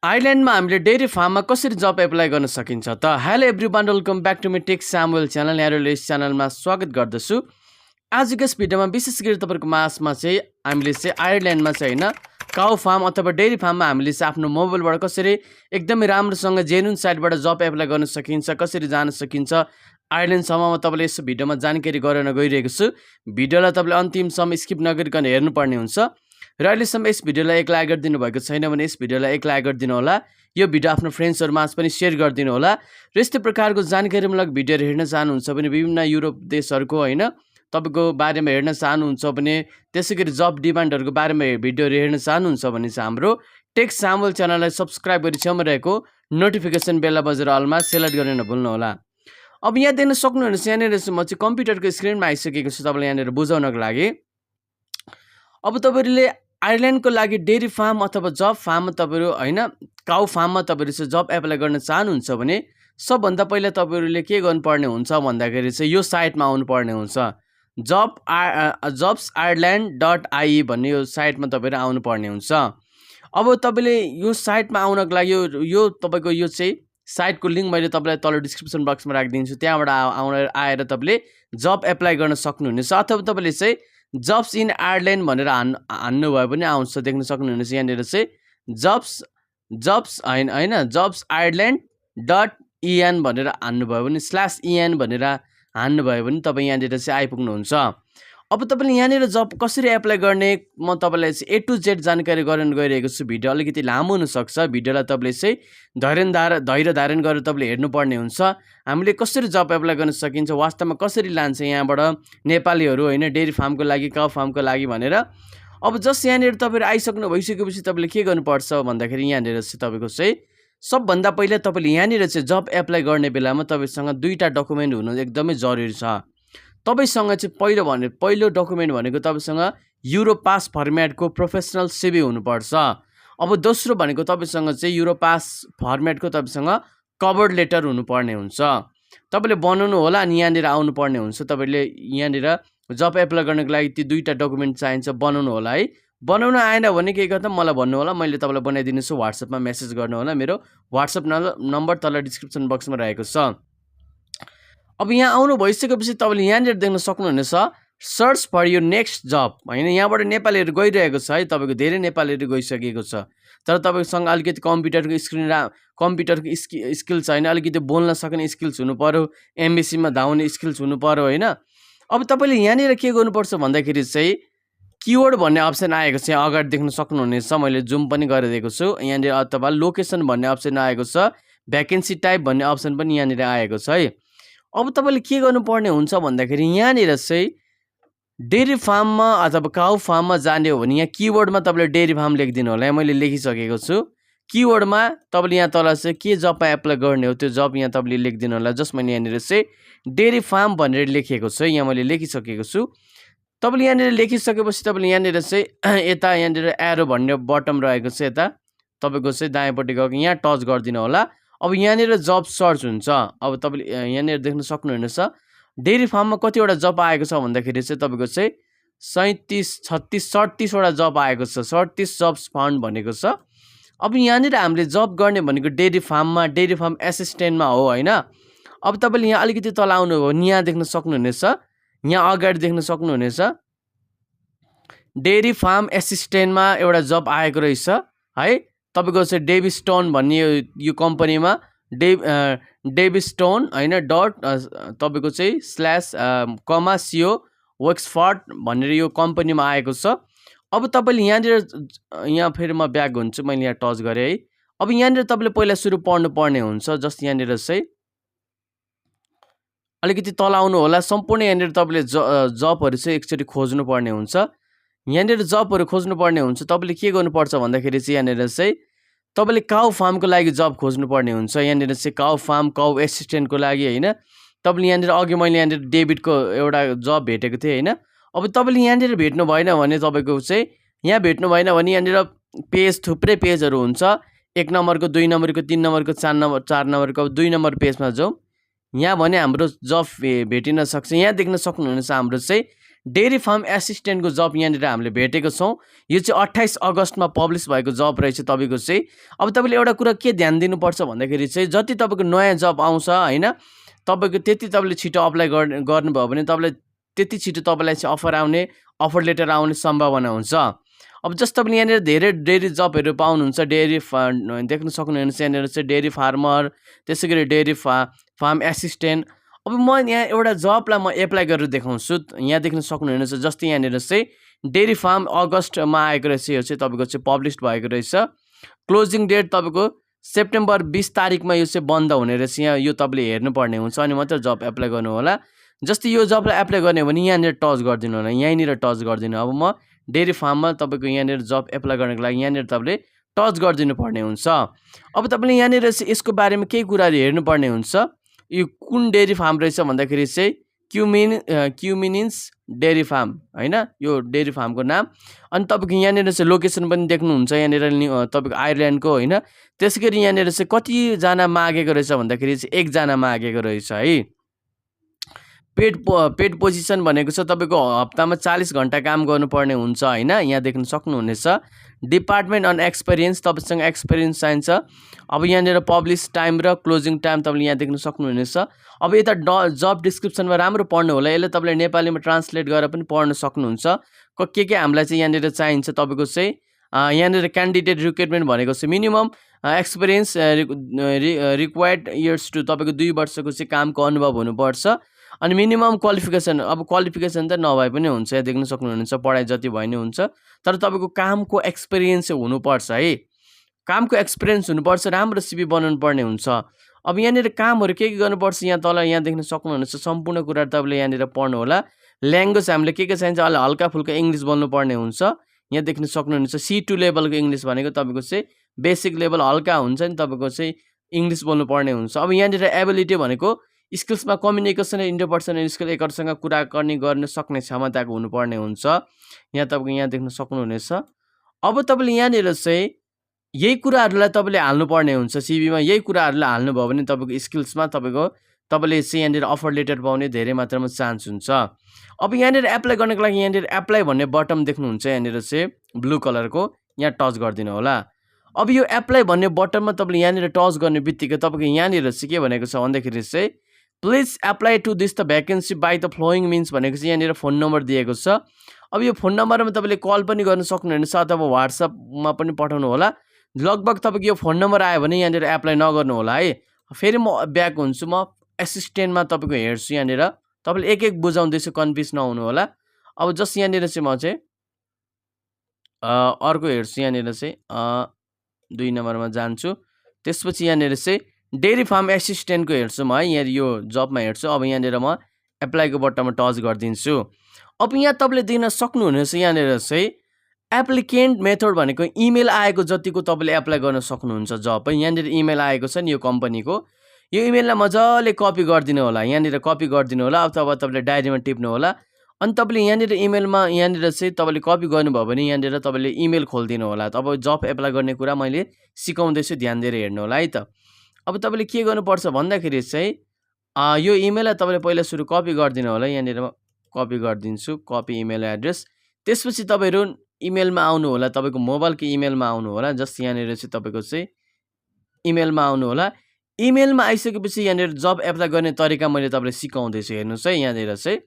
आइल्यान्डमा हामीले डेयरी फार्ममा कसरी जब एप्लाई गर्न सकिन्छ त? Hello everyone, welcome back to Me Tech Samuel channel. यहाँहरूले यस च्यानलमा स्वागत गर्दछु। आजको यस भिडियोमा विशेष गरी तपाईँको माझमा चाहिँ हामीले चाहिँ आयरल्यान्डमा चाहिँ होइन काउ फार्म अथवा डेयरी फार्ममा हामीले चाहिँ आफ्नो मोबाइलबाट कसरी एकदमै राम्रोसँग जेन्युन साइटबाट जब एप्लाई गर्न सकिन्छ, कसरी जान सकिन्छ आयरल्यान्डसम्ममा तपाईँले यस भिडियोमा जानकारी गराउन गइरहेको छु। भिडियोलाई तपाईँले अन्तिमसम्म स्किप नगरिकन हेर्नुपर्ने हुन्छ। र अहिलेसम्म यस भिडियोलाई एक लाइक गरिदिनु भएको छैन भने यस भिडियोलाई एक लाइक गरिदिनु होला। यो भिडियो आफ्नो फ्रेन्ड्सहरूमाझ पनि सेयर गरिदिनु होला। र यस्तै प्रकारको जानकारीमूलक भिडियोहरू हेर्न चाहनुहुन्छ भने विभिन्न युरोप देशहरूको होइन तपाईँको बारेमा हेर्न चाहनुहुन्छ भने, त्यसै गरी जब डिमान्डहरूको बारेमा भिडियोहरू हेर्न चाहनुहुन्छ भने चाहिँ हाम्रो टेक स्यामुएल च्यानललाई सब्सक्राइब गरी छेउमा रहेको नोटिफिकेसन बेलला बजेर अलमा सेलेक्ट गर्न नभुल्नु होला। अब यहाँ देख्न सक्नुहुनेछ, यहाँनिर म चाहिँ कम्प्युटरको स्क्रिनमा आइसकेको छु तपाईँलाई यहाँनिर बुझाउनको लागि। अब तपाईँहरूले आयरल्यान्डको लागि डेयरी फार्म अथवा जब फार्ममा तपाईँहरू होइन काउ फार्ममा तपाईँहरू चाहिँ जब एप्लाई गर्न चाहनुहुन्छ भने सबभन्दा पहिला तपाईँहरूले के गर्नुपर्ने हुन्छ भन्दाखेरि चाहिँ यो साइटमा आउनुपर्ने हुन्छ। jobs-ireland.ie भन्ने यो साइटमा तपाईँहरू आउनुपर्ने हुन्छ। अब तपाईँले यो साइटमा आउनको लागि यो तपाईँको यो चाहिँ साइटको लिङ्क मैले तपाईँलाई तल डिस्क्रिप्सन बक्समा राखिदिन्छु। त्यहाँबाट आएर तपाईँले जब एप्लाई गर्न सक्नुहुनेछ। अथवा तपाईँले चाहिँ जब्स इन आयरल्यान्ड भनेर हान्नुभयो भने आउँछ। देख्न सक्नुहुनेछ यहाँनिर चाहिँ जब्स ireland.en भनेर हान्नुभयो भने /en भनेर हान्नुभयो भने तपाईँ यहाँनिर चाहिँ आइपुग्नुहुन्छ। अब तपाईँले यहाँनिर जब कसरी एप्लाई गर्ने म तपाईँलाई चाहिँ A to Z जानकारी गराउन गइरहेको छु। भिडियो अलिकति लामो हुनसक्छ। भिडियोलाई तपाईँले चाहिँ धैर्य धारण गरेर तपाईँले हेर्नुपर्ने हुन्छ। हामीले कसरी जब एप्लाई गर्न सकिन्छ, वास्तवमा कसरी लान्छ यहाँबाट नेपालीहरू होइन डेयरी फार्मको लागि काउ फार्मको लागि भनेर। अब जस्ट यहाँनिर तपाईँहरू आइसक्नु भइसकेपछि तपाईँले के गर्नुपर्छ भन्दाखेरि यहाँनिर चाहिँ तपाईँको चाहिँ सबभन्दा पहिला तपाईँले यहाँनिर चाहिँ जब एप्लाई गर्ने बेलामा तपाईँसँग दुईवटा डकुमेन्ट हुनु एकदमै जरुरी छ। तपाईँसँग चाहिँ पहिलो डकुमेन्ट भनेको तपाईँसँग युरोपास फर्मेटको प्रोफेसनल सिभी हुनुपर्छ। अब दोस्रो भनेको तपाईँसँग चाहिँ युरोपास फर्मेटको तपाईँसँग कभर लेटर हुनुपर्ने हुन्छ। तपाईँले बनाउनु होला अनि यहाँनिर आउनुपर्ने हुन्छ। तपाईँले यहाँनिर जब एप्लाई गर्नको लागि ती दुईवटा डकुमेन्ट चाहिन्छ, बनाउनु होला है। बनाउन आएन भने के गर्दा मलाई भन्नु होला, मैले तपाईँलाई बनाइदिनेछु। व्हाट्सएपमा मेसेज गर्नु होला। मेरो व्हाट्सएप नम्बर तल डिस्क्रिप्सन बक्समा रहेको छ। अब यहाँ आउनु भइसकेपछि तपाईँले यहाँनिर देख्न सक्नुहुनेछ सर्च फर यो नेक्स्ट जब होइन। यहाँबाट नेपालीहरू गइरहेको छ है, तपाईँको धेरै नेपालीहरू गइसकेको छ। तर तपाईँसँग अलिकति कम्प्युटरको स्किल छैन, अलिकति बोल्न सक्ने स्किल्स हुनु पऱ्यो, एमबिसीमा धाउने स्किल्स हुनु पऱ्यो होइन। अब तपाईँले यहाँनिर के गर्नुपर्छ भन्दाखेरि चाहिँ किवर्ड भन्ने अप्सन आएको छ, यहाँ अगाडि देख्न सक्नुहुनेछ। मैले जुम पनि गरिदिएको छु यहाँनिर। अथवा लोकेसन भन्ने अप्सन आएको छ, भ्याकेन्सी टाइप भन्ने अप्सन पनि यहाँनिर आएको छ है। अब तपाईँले के गर्नुपर्ने हुन्छ भन्दाखेरि यहाँनिर चाहिँ डेयरी फार्ममा अथवा काउ फार्ममा जाने हो भने यहाँ किवर्डमा तपाईँले डेयरी फार्म लेखिदिनु होला। यहाँ मैले लेखिसकेको छु। किवर्डमा तपाईँले यहाँ तल चाहिँ के जबमा एप्लाई गर्ने हो त्यो जब यहाँ तपाईँले लेखिदिनु होला। जस्ट मैले यहाँनिर चाहिँ डेयरी फार्म भनेर लेखेको छु, यहाँ मैले लेखिसकेको छु। तपाईँले यहाँनिर लेखिसकेपछि तपाईँले यहाँनिर चाहिँ यता यहाँनिर एरो भन्ने बटम रहेको छ, यता तपाईँको चाहिँ दायाँपट्टि गएको यहाँ टच गरिदिनु होला। अब यहाँनिर जब सर्च हुन्छ। अब तपाईँले यहाँनिर देख्न सक्नुहुनेछ डेयरी फार्ममा कतिवटा जब आएको छ भन्दाखेरि चाहिँ तपाईँको चाहिँ 37-वटा जब आएको छ। 37 जब्स फाउन्ड भनेको छ। अब यहाँनिर हामीले जब गर्ने भनेको डेयरी फार्ममा डेयरी फार्म एसिस्टेन्टमा हो होइन। अब तपाईँले यहाँ अलिकति तल आउनु हो भने यहाँ देख्न सक्नुहुनेछ, यहाँ अगाडि देख्न सक्नुहुनेछ डेयरी फार्म एसिस्टेन्टमा एउटा जब आएको रहेछ है। तपाईँको चाहिँ डेभिस्टोन भन्ने यो कम्पनीमा डेभिस्टोन होइन तपाईँको चाहिँ /CO वर्क्सफोर्ड भनेर यो कम्पनीमा आएको छ। अब तपाईँले यहाँनिर यहाँ फेरि म ब्याक हुन्छु, मैले यहाँ टच गरेँ है। अब यहाँनिर तपाईँले पहिला सुरु पढ्नु पर्ने हुन्छ। जस्ट यहाँनिर चाहिँ अलिकति तल आउनु होला। सम्पूर्ण यहाँनिर तपाईँले जबहरू चाहिँ एकचोटि खोज्नु पर्ने हुन्छ। यहाँनिर जबहरू खोज्नु पर्ने हुन्छ। तपाईँले के गर्नुपर्छ भन्दाखेरि चाहिँ यहाँनिर चाहिँ तपाईँले काउ फार्मको लागि जब खोज्नुपर्ने हुन्छ। यहाँनिर चाहिँ काउ फार्म काउ एसिस्टेन्टको लागि होइन। तपाईँले यहाँनिर अघि मैले यहाँनिर डेभिडको एउटा जब भेटेको थिएँ होइन। अब तपाईँले यहाँनिर भेट्नु भएन भने तपाईँको चाहिँ यहाँ भेट्नु भएन भने यहाँनिर पेज थुप्रै पेजहरू हुन्छ। 1 नम्बरको, 2 नम्बरको, 3 नम्बरको, 4 नम्बरको। 2 नम्बर पेजमा जाउँ। यहाँ भने हाम्रो जब भेटिन सक्छ। यहाँ देख्न सक्नुहुनेछ हाम्रो चाहिँ डेरी फार्म एसिस्टेन्टको जब यहाँनिर हामीले भेटेको छौँ। यो चाहिँ 28 अगस्तमा पब्लिस भएको जब रहेछ तपाईँको चाहिँ। अब तपाईँले एउटा कुरा के ध्यान दिनुपर्छ भन्दाखेरि चाहिँ जति तपाईँको नयाँ जब आउँछ होइन, तपाईँको त्यति तपाईँले छिटो अप्लाई गर्नुभयो भने तपाईँलाई त्यति छिटो तपाईँलाई चाहिँ अफर आउने, अफर लेटर आउने सम्भावना हुन्छ। अब जस्तो तपाईँले यहाँनिर धेरै डेरी जबहरू पाउनुहुन्छ। डेरी देख्न सक्नुहुन्छ यहाँनिर चाहिँ डेरी फार्मर, त्यसै गरी डेरी फार्म एसिस्टेन्ट। अब म यहाँ एउटा जबलाई म एप्लाई गरेर देखाउँछु। यहाँ देख्न सक्नुहुनेछ जस्तै यहाँनिर चाहिँ डेरी फार्म अगस्तमा आएको रहेछ। यो चाहिँ तपाईँको चाहिँ पब्लिस्ड भएको रहेछ। क्लोजिङ डेट तपाईँको सेप्टेम्बर 20 तारिकमा यो चाहिँ बन्द हुने रहेछ। यहाँ यो तपाईँले हेर्नुपर्ने हुन्छ अनि मात्र जब एप्लाई गर्नु होला। जस्तै यो जबलाई एप्लाई गर्ने हो भने यहाँनिर टच गरिदिनु होला, यहीँनिर टच गरिदिनु। अब म डेरी फार्ममा तपाईँको यहाँनिर जब एप्लाई गर्नको लागि यहाँनिर तपाईँले टच गरिदिनु पर्ने हुन्छ। अब तपाईँले यहाँनिर चाहिँ यसको बारेमा केही कुराहरू हेर्नुपर्ने हुन्छ। यो कुन डेरी फार्म रहेछ भन्दाखेरि चाहिँ क्युमिनिन्स डेरी फार्म होइन, यो डेरी फार्मको नाम। अनि तपाईँको यहाँनिर चाहिँ लोकेसन पनि देख्नुहुन्छ यहाँनिर तपाईँको आयरल्यान्डको होइन। त्यसै गरी यहाँनिर चाहिँ कतिजना मागेको रहेछ भन्दाखेरि चाहिँ 1 जना मागेको रहेछ है। पेड पोजिसन भनेको छ तपाईँको हप्तामा 40 घन्टा काम गर्नुपर्ने हुन्छ होइन। यहाँ देख्न सक्नुहुनेछ डिपार्टमेन्ट अन एक्सपिरियन्स, तपाईँसँग एक्सपिरियन्स चाहिन्छ। अब यहाँनिर पब्लिस टाइम र क्लोजिङ टाइम तपाईँले यहाँ देख्न सक्नुहुनेछ। अब यता जब डिस्क्रिप्सनमा राम्रो पढ्नु होला। यसले तपाईँले नेपालीमा ट्रान्सलेट गरेर पनि पढ्न सक्नुहुन्छ। के हामीलाई चाहिँ यहाँनिर चाहिन्छ तपाईँको चाहिँ यहाँनिर क्यान्डिडेट रिक्वायरमेन्ट भनेको चाहिँ minimum experience required years two, तपाईँको 2 वर्षको चाहिँ कामको अनुभव हुनुपर्छ। अनि मिनिमम क्वालिफिकेसन, अब क्वालिफिकेसन त नभए पनि हुन्छ। यहाँ देख्न सक्नुहुनेछ पढाइ जति भए नि हुन्छ, तर तपाईँको कामको एक्सपिरियन्स हुनुपर्छ है। कामको एक्सपिरियन्स हुनुपर्छ, राम्रो सिभी बनाउनु पर्ने हुन्छ। अब यहाँनिर कामहरू के गर्नुपर्छ यहाँ तल यहाँ देख्न सक्नुहुनेछ सम्पूर्ण कुरा तपाईँले यहाँनिर पढ्नु होला। ल्याङ्ग्वेज हामीले के चाहिन्छ, अलि हल्का फुल्का इङ्ग्लिस बोल्नु पर्ने हुन्छ। यहाँ देख्न सक्नुहुनेछ C2 लेभलको इङ्ग्लिस भनेको तपाईँको चाहिँ बेसिक लेभल हल्का हुन्छ नि, तपाईँको चाहिँ इङ्ग्लिस बोल्नु पर्ने हुन्छ। अब यहाँनिर एबिलिटी भनेको स्किल्समा कम्युनिकेसन र इन्टरपर्सनल स्किल, एकअर्कासँग कुराकानी गर्न सक्ने क्षमताको हुनुपर्ने हुन्छ। यहाँ तपाईँको यहाँ देख्न सक्नुहुनेछ। अब तपाईँले यहाँनिर चाहिँ यही कुराहरूलाई तपाईँले हाल्नुपर्ने हुन्छ सिभीमा। यही कुराहरूलाई हाल्नुभयो भने तपाईँको स्किल्समा तपाईँले चाहिँ यहाँनिर अफर लेटर पाउने धेरै मात्रामा चान्स हुन्छ। अब यहाँनिर एप्लाई गर्नको लागि यहाँनिर एप्लाई भन्ने बटन देख्नुहुन्छ यहाँनिर चाहिँ ब्लू कलरको, यहाँ टच गरिदिनु होला। अब यो एप्लाई भन्ने बटनमा तपाईँले यहाँनिर टच गर्ने बित्तिकै तपाईँको यहाँनिर चाहिँ के भनेको छ भन्दाखेरि चाहिँ please apply to this the vacancy by the following means भनेको चाहिँ यहाँनिर फोन नम्बर दिएको छ। अब यो फोन नम्बरमा तपाईँले कल पनि गर्न सक्नुहुनेछ अथवा व्हाट्सएपमा पनि पठाउनु होला। लगभग तपाईँको यो फोन नम्बर आयो भने यहाँनिर एप्लाई नगर्नु होला है। फेरि म ब्याक हुन्छु, म एसिस्टेन्टमा तपाईँको हेर्छु। यहाँनिर तपाईँले एक एक बुझाउँदैछु, कन्फ्युज नहुनु होला। अब जस्ट यहाँनिर चाहिँ म चाहिँ अर्को हेर्छु। यहाँनिर चाहिँ 2 नम्बरमा जान्छु। त्यसपछि यहाँनिर चाहिँ डेरी फार्म एसिस्टेन्टको हेर्छु म है, यहाँ यो जबमा हेर्छु। अब यहाँनिर म एप्लाईको बटनमा टच गरिदिन्छु। अब यहाँ तपाईँले दिन सक्नुहुनेछ यहाँनिर चाहिँ एप्लिकेन्ट मेथड भनेको इमेल आएको जतिको तपाईँले एप्लाई गर्न सक्नुहुन्छ जब है। यहाँनिर इमेल आएको छ नि यो कम्पनीको, यो इमेललाई मजाले कपी गरिदिनु होला। यहाँनिर कपी गरिदिनु होला अथवा तपाईँले डायरीमा टिप्नु होला। अनि तपाईँले यहाँनिर इमेलमा यहाँनिर चाहिँ तपाईँले कपी गर्नुभयो भने यहाँनिर तपाईँले इमेल खोलिदिनु होला। अब जब एप्लाई गर्ने कुरा मैले सिकाउँदैछु, ध्यान दिएर हेर्नु होला है त। अब तपाईँले के गर्नुपर्छ भन्दाखेरि चाहिँ यो इमेललाई तपाईँले पहिला सुरु कपी गरिदिनु होला। यहाँनिर म कपी गरिदिन्छु, कपी इमेल एड्रेस। त्यसपछि तपाईँहरू इमेलमा आउनु होला, तपाईँको मोबाइलको इमेलमा आउनु होला। जस्ट यहाँनिर चाहिँ तपाईँको चाहिँ इमेलमा आउनु होला। इमेलमा आइसकेपछि यहाँनिर जब एप्लाई गर्ने तरिका मैले तपाईँलाई सिकाउँदैछु, हेर्नुहोस् है। यहाँनिर चाहिँ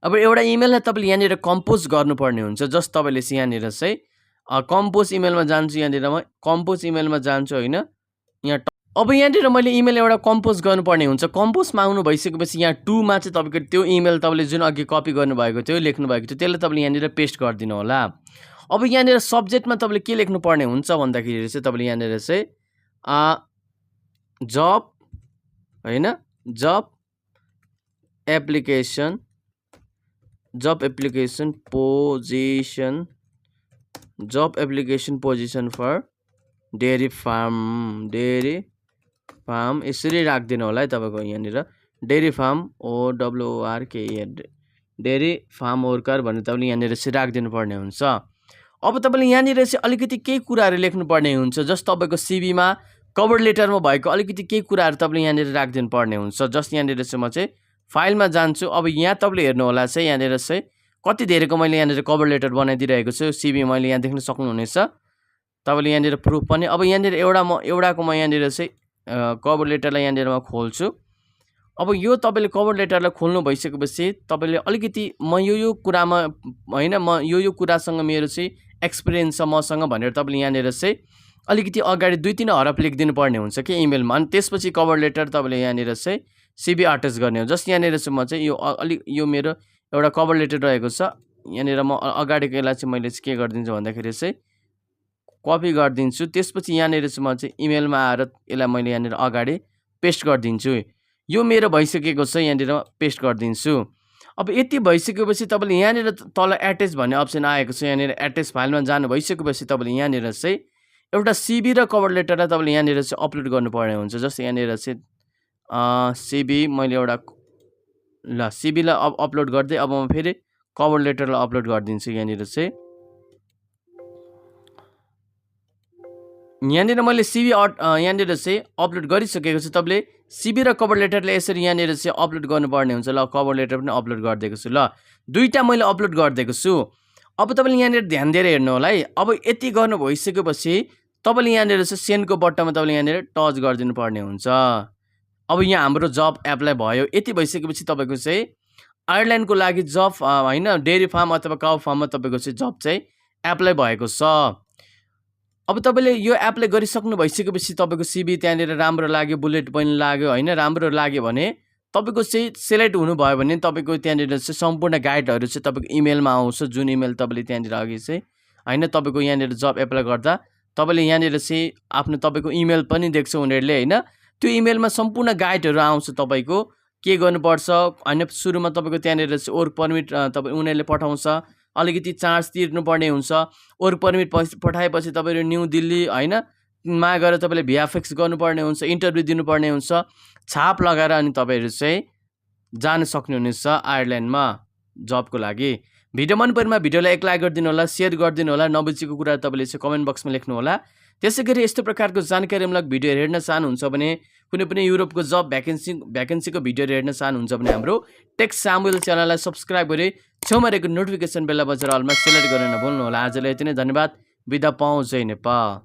अब एउटा इमेललाई तपाईँले यहाँनिर कम्पोज गर्नुपर्ने हुन्छ। जस्ट तपाईँले चाहिँ यहाँनिर चाहिँ कम्पोज इमेलमा जान्छु। यहाँनिर म कम्पोज इमेलमा जान्छु होइन। यहाँ अब यहाँनिर मैले इमेल एउटा कम्पोज गर्नुपर्ने हुन्छ। कम्पोजमा आउनु भइसकेपछि यहाँ 2 मा चाहिँ तपाईँको त्यो इमेल तपाईँले जुन अघि कपी गर्नुभएको थियो, लेख्नुभएको थियो, त्यसलाई तपाईँले यहाँनिर पेस्ट गरिदिनु होला। अब यहाँनिर सब्जेक्टमा तपाईँले के लेख्नुपर्ने हुन्छ भन्दाखेरि चाहिँ तपाईँले यहाँनिर चाहिँ जब होइन, जब application position for dairy farm यसरी राखिदिनु होला है। तपाईँको यहाँनिर dairy farm OWRKE dairy farm worker भनेर तपाईँले यहाँनिर चाहिँ राखिदिनु पर्ने हुन्छ। अब तपाईँले यहाँनिर चाहिँ अलिकति केही कुराहरू लेख्नुपर्ने हुन्छ। जस्ट तपाईँको सिभीमा कभर लेटरमा भएको अलिकति केही कुराहरू तपाईँले यहाँनिर राखिदिनु पर्ने हुन्छ। जस्ट यहाँनिर चाहिँ म चाहिँ फाइलमा जान्छु। अब यहाँ तपाईँले हेर्नुहोला चाहिँ यहाँनिर चाहिँ कति धेरैको मैले यहाँनिर कभर लेटर बनाइदिइरहेको छु। सिभी मैले यहाँ देख्न सक्नुहुनेछ। तपाईँले यहाँनिर प्रुफ पनि अब यहाँनिर एउटाको म यहाँनिर चाहिँ कभर लेटरलाई यहाँनिर म खोल्छु। अब यो तपाईँले कभर लेटरलाई खोल्नु भइसकेपछि तपाईँले अलिकति म यो कुरामा होइन म यो कुरासँग मेरो चाहिँ एक्सपिरियन्स छ मसँग भनेर तपाईँले यहाँनिर चाहिँ अलिकति अगाडि 2-3 हरफ लेखिदिनु पर्ने हुन्छ कि इमेलमा। अनि त्यसपछि कभर लेटर तपाईँले यहाँनिर चाहिँ सिभी अट्याच गर्ने हो। जस्ट यहाँनिर चाहिँ म चाहिँ यो मेरो एउटा कभर लेटर रहेको छ। यहाँनिर म अगाडिको यसलाई चाहिँ मैले चाहिँ के गरिदिन्छु भन्दाखेरि चाहिँ कपी गरिदिन्छु। त्यसपछि यहाँनिर चाहिँ म चाहिँ इमेलमा आएर यसलाई मैले यहाँनिर अगाडि पेस्ट गरिदिन्छु। यो मेरो भइसकेको छ, यहाँनिर पेस्ट गरिदिन्छु। अब यति भइसकेपछि तपाईँले यहाँनिर तल एट्याच भन्ने अप्सन आएको छ। यहाँनिर एट्याच फाइलमा जानु भइसकेपछि तपाईँले यहाँनिर चाहिँ एउटा सिभी र कभर लेटरलाई तपाईँले यहाँनिर चाहिँ अपलोड गर्नुपर्ने हुन्छ। जस्तै यहाँनिर चाहिँ सिभी मैले एउटा ल सिभीलाई अपलोड गर्दै अब म फेरि कभर लेटरलाई अपलोड गरिदिन्छु। यहाँनिर चाहिँ यहाँनिर मैले सिभी यहाँनिर चाहिँ अपलोड गरिसकेको छु। तपाईँले सिभी र कभर लेटरले यसरी यहाँनिर चाहिँ अपलोड गर्नुपर्ने हुन्छ। ल कभर लेटर पनि अपलोड गरिदिएको छु। ल दुईवटा मैले अपलोड गरिदिएको छु। अब तपाईँले यहाँनिर ध्यान दिएर हेर्नु होला है। अब यति गर्नु भइसकेपछि तपाईँले यहाँनिर चाहिँ सेन्डको बटनमा तपाईँले यहाँनिर टच गरिदिनु पर्ने हुन्छ। अब यहाँ हाम्रो जब एप्लाई भयो। यति भइसकेपछि तपाईँको चाहिँ आयरल्यान्डको लागि जब होइन डेरी फार्म अथवा काउ फार्ममा तपाईँको चाहिँ जब चाहिँ एप्लाई भएको छ। अब तपाईँले यो एप्लाई गरिसक्नु भइसकेपछि तपाईँको सिभी त्यहाँनिर राम्रो लाग्यो, बुलेट पोइन्ट लाग्यो होइन, राम्रो लाग्यो भने तपाईँको चाहिँ सेलेक्ट हुनुभयो भने तपाईँको त्यहाँनिर चाहिँ सम्पूर्ण गाइडहरू चाहिँ तपाईँको इमेलमा आउँछ। जुन इमेल तपाईँले त्यहाँनिर अघि चाहिँ होइन तपाईँको यहाँनिर जब एप्लाई गर्दा तपाईँले यहाँनिर चाहिँ आफ्नो तपाईँको इमेल पनि देख्छ उनीहरूले होइन। त्यो इमेलमा सम्पूर्ण गाइडहरू आउँछ तपाईँको के गर्नुपर्छ होइन। सुरुमा तपाईँको त्यहाँनिर चाहिँ वर्क पर्मिट तपाईँ उनीहरूले पठाउँछ, अलिकति चार्ज तिर्नुपर्ने हुन्छ। वर्क पर्मिट पठाएपछि तपाईँहरू न्यू दिल्ली होइन मा गएर तपाईँले भिएफएक्स गर्नुपर्ने हुन्छ, इन्टरभ्यू दिनुपर्ने हुन्छ, छाप लगाएर अनि तपाईँहरू चाहिँ जान सक्नुहुनेछ आयरल्यान्डमा जबको लागि। भिडियो मन परेमा भिडियोलाई एक लाइक गरिदिनु होला, सेयर गरिदिनु होला। नबुझेको कुरा तपाईँले चाहिँ कमेन्ट बक्समा लेख्नु होला। त्यसै गरी यस्तो प्रकारको जानकारीमूलक भिडियोहरू हेर्न चाहनुहुन्छ भने कुनै पनि युरोपको जब भ्याकेन्सीको भिडियोहरू हेर्न चाहनुहुन्छ भने हाम्रो टेक सामुएल च्यानललाई सब्सक्राइब गरी छेउमा रहेको नोटिफिकेसन बेललाई बजेर अलमा सेलेक्ट गर्न नभुल्नु होला। आजलाई यति नै, धन्यवाद। बिदा पाऊँ। जय नेपाल।